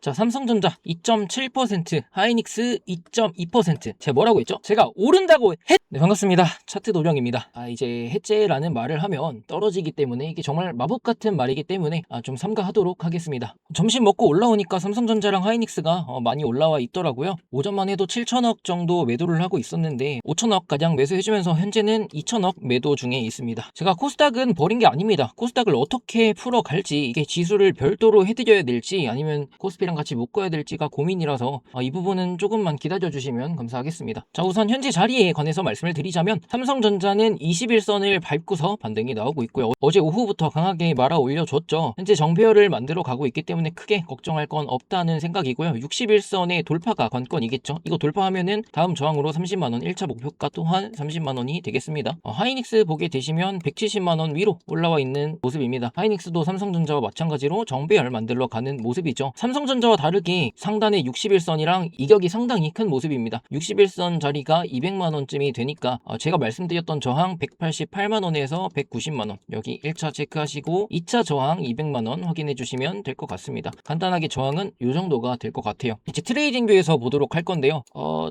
자, 삼성전자 2.7%, 하이닉스 2.2%. 제가 뭐라고 했죠? 제가 오른다고 네, 반갑습니다. 차트 도령입니다. 이제 해제라는 말을 하면 떨어지기 때문에 이게 정말 마법 같은 말이기 때문에 좀 삼가하도록 하겠습니다. 점심 먹고 올라오니까 삼성전자랑 하이닉스가 많이 올라와 있더라고요. 오전만 해도 7천억 정도 매도를 하고 있었는데 5천억 가량 매수해주면서 현재는 2천억 매도 중에 있습니다. 제가 코스닥은 버린 게 아닙니다. 코스닥을 어떻게 풀어갈지, 이게 지수를 별도로 해드려야 될지 아니면 코스피랑 같이 묶어야 될지가 고민이라서 이 부분은 조금만 기다려주시면 감사하겠습니다. 자, 우선 현재 자리에 관해서 말씀을 드리자면 삼성전자는 21선을 밟고서 반등이 나오고 있고요. 어제 오후부터 강하게 말아 올려줬죠. 현재 정배열을 만들어 가고 있기 때문에 크게 걱정할 건 없다는 생각이고요. 61선의 돌파가 관건이겠죠. 이거 돌파하면은 다음 저항으로 30만원 1차 목표가 또한 30만원이 되겠습니다. 하이닉스 보게 되시면 170만원 위로 올라와 있는 모습입니다. 하이닉스도 삼성전자와 마찬가지로 정배열 만들러 가는 모습이죠. 삼성전자와 다르게 상단의 61선이랑 이격이 상당히 큰 모습입니다. 61선 자리가 200만원쯤이 되니까 제가 말씀드렸던 저항 188만원에서 190만원, 여기 1차 체크하시고 2차 저항 200만원 확인해 주시면 될 것 같습니다. 간단하게 저항은 이 정도가 될 것 같아요. 이제 트레이딩 뷰에서 보도록 할 건데요.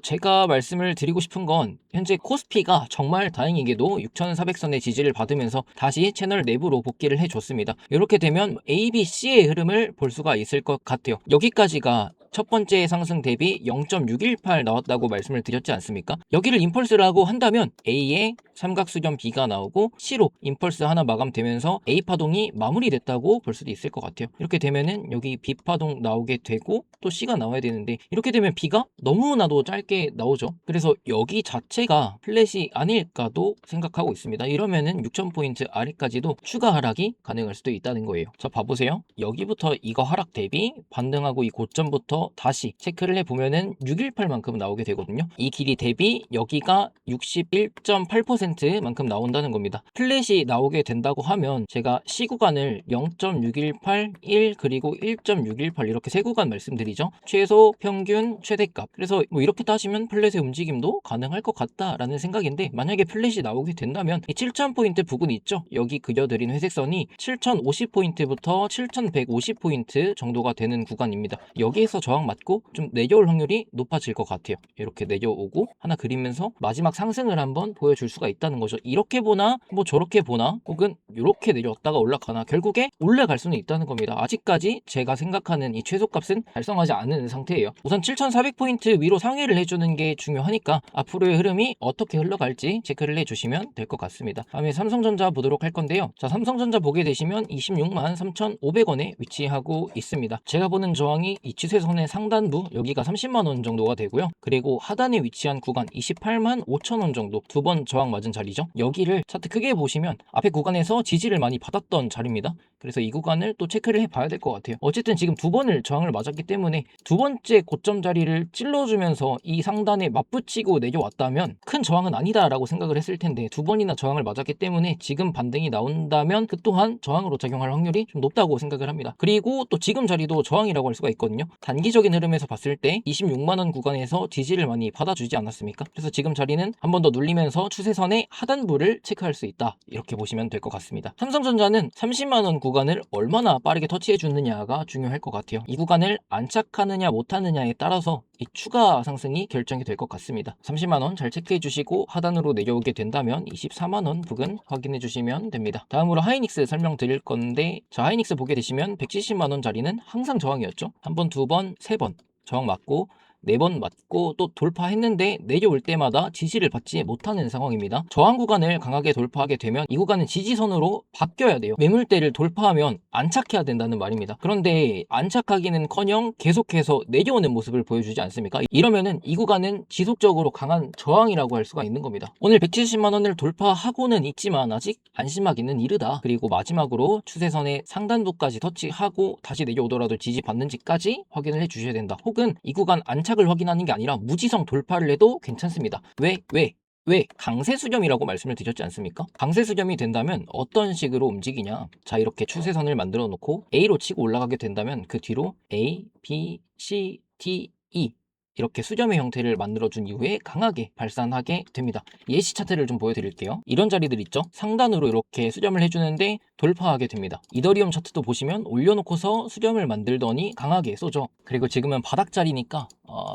제가 말씀을 드리고 싶은 건 현재 코스피가 정말 다행히게도 6400선의 지지를 받으면서 다시 채널 내부로 복귀를 해줬습니다. 이렇게 되면 A, B, C의 흐름을 볼 수가 있을 것 같아요. 여기까지가 첫 번째 상승 대비 0.618 나왔다고 말씀을 드렸지 않습니까? 여기를 임펄스라고 한다면 A에 삼각수렴 B가 나오고 C로 임펄스 하나 마감되면서 A 파동이 마무리됐다고 볼 수도 있을 것 같아요. 이렇게 되면은 여기 B 파동 나오게 되고 또 C가 나와야 되는데 이렇게 되면 B가 너무나도 짧게 나오죠. 그래서 여기 자체가 플랫이 아닐까도 생각하고 있습니다. 이러면은 6000포인트 아래까지도 추가 하락이 가능할 수도 있다는 거예요. 자, 봐보세요. 여기부터 이거 하락 대비 반등하고 이 고점부터 다시 체크를 해보면은 618만큼 나오게 되거든요. 이 길이 대비 여기가 61.8%만큼 나온다는 겁니다. 플랫이 나오게 된다고 하면 제가 C 구간을 0.618, 1 그리고 1.618 이렇게 세 구간 말씀드리죠. 최소, 평균, 최대값. 그래서 뭐 이렇게 따지면 플랫의 움직임도 가능할 것 같다라는 생각인데, 만약에 플랫이 나오게 된다면 이 7000포인트 부근 있죠? 여기 그려드린 회색선이 7050포인트부터 7150포인트 정도가 되는 구간입니다. 여기에서 저항 맞고 좀 내려올 확률이 높아질 것 같아요. 이렇게 내려오고 하나 그리면서 마지막 상승을 한번 보여줄 수가 있다는 거죠. 이렇게 보나 뭐 저렇게 보나 혹은 이렇게 내려왔다가 올라가나 결국에 올라갈 수는 있다는 겁니다. 아직까지 제가 생각하는 이 최소값은 달성하지 않은 상태예요. 우선 7400포인트 위로 상회를 해주는 게 중요하니까 앞으로의 흐름이 어떻게 흘러갈지 체크를 해주시면 될 것 같습니다. 다음에 삼성전자 보도록 할 건데요. 자, 삼성전자 보게 되시면 26만 3,500원에 위치하고 있습니다. 제가 보는 저항이 이 추세선의 상단부 여기가 30만원 정도가 되고요. 그리고 하단에 위치한 구간 28만 5천원 정도 두 번 저항 맞은 자리죠. 여기를 차트 크게 보시면 앞에 구간에서 지지를 많이 받았던 자리입니다. 그래서 이 구간을 또 체크를 해봐야 될 것 같아요. 어쨌든 지금 두 번을 저항을 맞았기 때문에 두 번째 고점 자리를 찔러주면서 이 상단에 맞붙이고 내려왔다면 큰 저항은 아니다라고 생각을 했을 텐데 두 번이나 저항을 맞았기 때문에 지금 반등이 나온다면 그 또한 저항으로 작용할 확률이 좀 높다고 생각을 합니다. 그리고 또 지금 자리도 저항이라고 할 수가 있거든요. 단기적인 흐름에서 봤을 때 26만원 구간에서 지지를 많이 받아주지 않았습니까? 그래서 지금 자리는 한 번 더 눌리면서 추세선의 하단부를 체크할 수 있다, 이렇게 보시면 될 것 같습니다. 삼성전자는 30만원 구간을 얼마나 빠르게 터치해 주느냐가 중요할 것 같아요. 이 구간을 안착하느냐 못하느냐에 따라서 이 추가 상승이 결정이 될 것 같습니다. 30만원 잘 체크해 주시고 하단으로 내려오게 된다면 24만원 부근 확인해 주시면 됩니다. 다음으로 하이닉스 설명드릴 건데, 자, 하이닉스 보게 되시면 170만원 자리는 항상 저항이었죠. 한 번, 두 번, 세 번 저항 맞고 4번 맞고 또 돌파했는데 내려올 때마다 지지를 받지 못하는 상황입니다. 저항 구간을 강하게 돌파하게 되면 이 구간은 지지선으로 바뀌어야 돼요. 매물대를 돌파하면 안착해야 된다는 말입니다. 그런데 안착하기는커녕 계속해서 내려오는 모습을 보여주지 않습니까? 이러면은 이 구간은 지속적으로 강한 저항이라고 할 수가 있는 겁니다. 오늘 170만원을 돌파하고는 있지만 아직 안심하기는 이르다. 그리고 마지막으로 추세선의 상단부까지 터치하고 다시 내려오더라도 지지 받는지까지 확인을 해주셔야 된다. 혹은 이 구간 안착을 확인하는 게 아니라 무지성 돌파를 해도 괜찮습니다. 왜 강세 수렴이라고 말씀을 드렸지 않습니까? 강세 수렴이 된다면 어떤 식으로 움직이냐? 자, 이렇게 추세선을 만들어 놓고 A로 치고 올라가게 된다면 그 뒤로 A, B, C, D, E 이렇게 수렴의 형태를 만들어준 이후에 강하게 발산하게 됩니다. 예시 차트를 좀 보여드릴게요. 이런 자리들 있죠? 상단으로 이렇게 수렴을 해주는데 돌파하게 됩니다. 이더리움 차트도 보시면 올려놓고서 수렴을 만들더니 강하게 쏘죠. 그리고 지금은 바닥 자리니까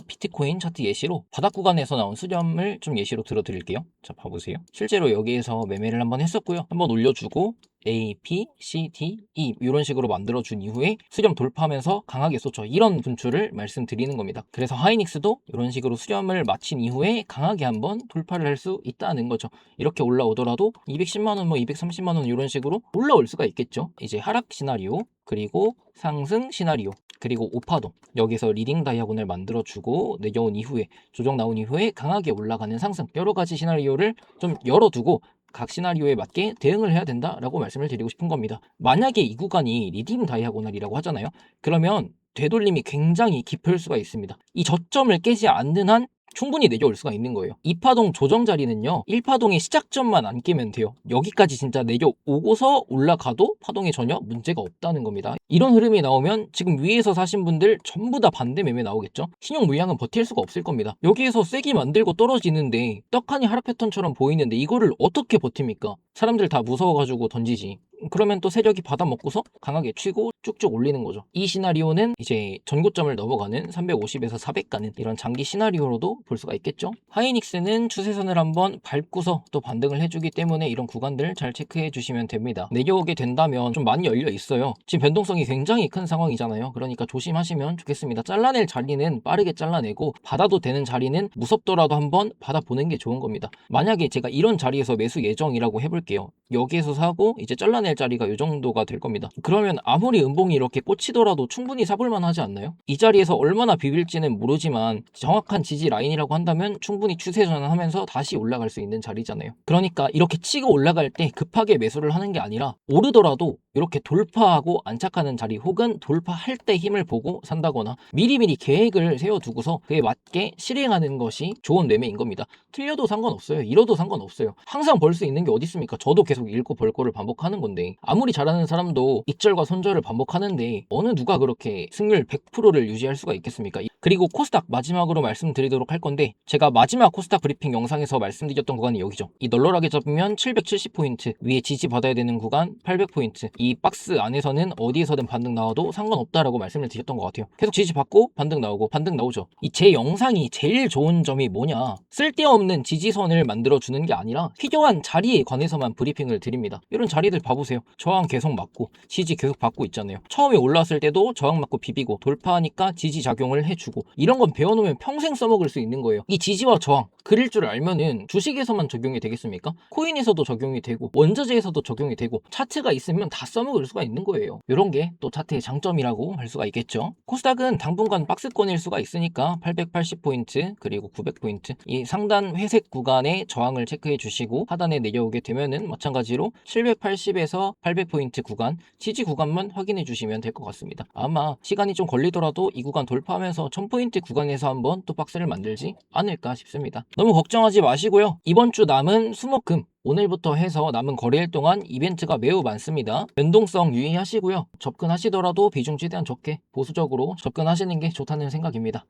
비트코인 차트 예시로 바닥 구간에서 나온 수렴을 좀 예시로 들어드릴게요. 자, 봐보세요. 실제로 여기에서 매매를 한번 했었고요. 한번 올려주고 A, B, C, D, E 이런 식으로 만들어준 이후에 수렴 돌파하면서 강하게 쏘죠. 이런 분출을 말씀드리는 겁니다. 그래서 하이닉스도 이런 식으로 수렴을 마친 이후에 강하게 한번 돌파를 할 수 있다는 거죠. 이렇게 올라오더라도 210만원, 230만원 이런 식으로 올라올 수가 있겠죠. 이제 하락 시나리오, 그리고 상승 시나리오, 그리고 오파동, 여기서 리딩 다이아곤을 만들어주고 내려온 이후에 조정 나온 이후에 강하게 올라가는 상승, 여러 가지 시나리오를 좀 열어두고 각 시나리오에 맞게 대응을 해야 된다라고 말씀을 드리고 싶은 겁니다. 만약에 이 구간이 리딩 다이아고널이라고 하잖아요. 그러면 되돌림이 굉장히 깊을 수가 있습니다. 이 저점을 깨지 않는 한 충분히 내려올 수가 있는 거예요. 2파동 조정 자리는요, 1파동의 시작점만 안 깨면 돼요. 여기까지 진짜 내려오고서 올라가도 파동에 전혀 문제가 없다는 겁니다. 이런 흐름이 나오면 지금 위에서 사신 분들 전부 다 반대 매매 나오겠죠? 신용 물량은 버틸 수가 없을 겁니다. 여기에서 세게 만들고 떨어지는데 떡하니 하락 패턴처럼 보이는데 이거를 어떻게 버팁니까? 사람들 다 무서워가지고 던지지. 그러면 또 세력이 받아먹고서 강하게 치고 쭉쭉 올리는 거죠. 이 시나리오는 이제 전고점을 넘어가는 350에서 400 가는 이런 장기 시나리오로도 볼 수가 있겠죠. 하이닉스는 추세선을 한번 밟고서 또 반등을 해주기 때문에 이런 구간들 잘 체크해 주시면 됩니다. 내려오게 된다면 좀 많이 열려 있어요. 지금 변동성이 굉장히 큰 상황이잖아요. 그러니까 조심하시면 좋겠습니다. 잘라낼 자리는 빠르게 잘라내고 받아도 되는 자리는 무섭더라도 한번 받아보는 게 좋은 겁니다. 만약에 제가 이런 자리에서 매수 예정이라고 해볼게요. 여기에서 사고 이제 잘라낼 자리가 이 정도가 될 겁니다. 그러면 아무리 음봉이 이렇게 꽂히더라도 충분히 사볼만 하지 않나요? 이 자리에서 얼마나 비빌지는 모르지만 정확한 지지 라인이라고 한다면 충분히 추세 전환하면서 다시 올라갈 수 있는 자리잖아요. 그러니까 이렇게 치고 올라갈 때 급하게 매수를 하는 게 아니라 오르더라도 이렇게 돌파하고 안착하는 자리 혹은 돌파할 때 힘을 보고 산다거나 미리미리 계획을 세워두고서 그에 맞게 실행하는 것이 좋은 매매인 겁니다. 틀려도 상관없어요. 잃어도 상관없어요. 항상 벌 수 있는 게 어디 있습니까? 저도 계속 잃고 벌 거를 반복하는 건데 아무리 잘하는 사람도 익절과 손절을 반복하는데 어느 누가 그렇게 승률 100%를 유지할 수가 있겠습니까? 그리고 코스닥 마지막으로 말씀드리도록 할 건데 제가 마지막 코스닥 브리핑 영상에서 말씀드렸던 구간이 여기죠. 이 널널하게 잡으면 770포인트, 위에 지지받아야 되는 구간 800포인트, 이 박스 안에서는 어디에서든 반등 나와도 상관없다라고 말씀을 드렸던 것 같아요. 계속 지지받고 반등 나오고 반등 나오죠. 이 제 영상이 제일 좋은 점이 뭐냐, 쓸데없는 지지선을 만들어주는 게 아니라 필요한 자리에 관해서만 브리핑을 드립니다. 이런 자리들 봐보세요. 저항 계속 맞고 지지 계속 받고 있잖아요. 처음에 올라왔을 때도 저항 맞고 비비고 돌파하니까 지지 작용을 해주고, 이런 건 배워놓으면 평생 써먹을 수 있는 거예요. 이 지지와 저항 그릴 줄 알면은 주식에서만 적용이 되겠습니까? 코인에서도 적용이 되고 원자재에서도 적용이 되고 차트가 있으면 다 써먹을 수가 있는 거예요. 이런 게 또 차트의 장점이라고 할 수가 있겠죠. 코스닥은 당분간 박스권일 수가 있으니까 880포인트 그리고 900포인트 이 상단 회색 구간의 저항을 체크해 주시고 하단에 내려오게 되면은 마찬가지로 780에서 800포인트 구간 지지 구간만 확인해 주시면 될 것 같습니다. 아마 시간이 좀 걸리더라도 이 구간 돌파하면서 1000포인트 구간에서 한번 또 박스를 만들지 않을까 싶습니다. 너무 걱정하지 마시고요. 이번 주 남은 수목금 오늘부터 해서 남은 거래일 동안 이벤트가 매우 많습니다. 변동성 유의하시고요. 접근하시더라도 비중 최대한 적게 보수적으로 접근하시는 게 좋다는 생각입니다.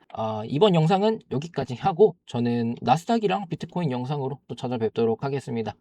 이번 영상은 여기까지 하고 저는 나스닥이랑 비트코인 영상으로 또 찾아뵙도록 하겠습니다.